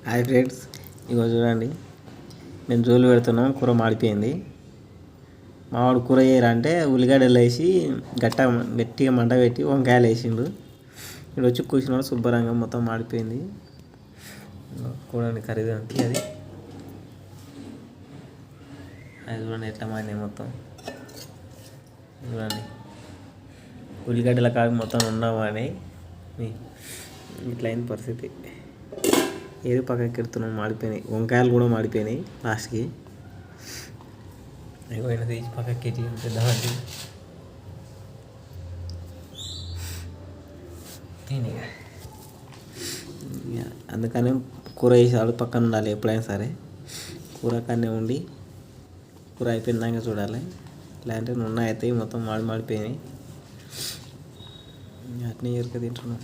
Hi friends, ఇగో చూడండి. మేము జోలు పెడుతున్నాం. కూర మాడిపోయింది. మావాడు కూర చేయరంటే ఉల్లిగడ్డలు వేసి గట్టిగా మంట పెట్టి వంకాయలు వేసిండు. ఇక్కడ వచ్చి కూర్చున్నాడు. శుభ్రంగా మొత్తం మాడిపోయింది. చూడండి ఖరీదు అంటే అది చూడండి ఎట్లా మాడినాయి మొత్తం. చూడండి ఉల్లిగడ్డల కాదు మొత్తం ఉన్నామని ఇట్లా అయిన పరిస్థితి. ఏది పక్కకి ఎడుతున్నాం, మాడిపోయినాయి. వంకాయలు కూడా మాడిపోయినాయి లాస్ట్కి. అయిపోయిన తీసి పక్కకి ఎట్టి పెద్దవాడి తిని. అందుకని కూర వేసేవాడు పక్కన ఉండాలి ఎప్పుడైనా సరే. కూర కన్నా ఉండి కూర అయిపోయిందాక చూడాలి. లేదంటే నున్న అవుతాయి మొత్తం మాడిపోయినాయి. అట్నే ఎరుక తింటున్నాం.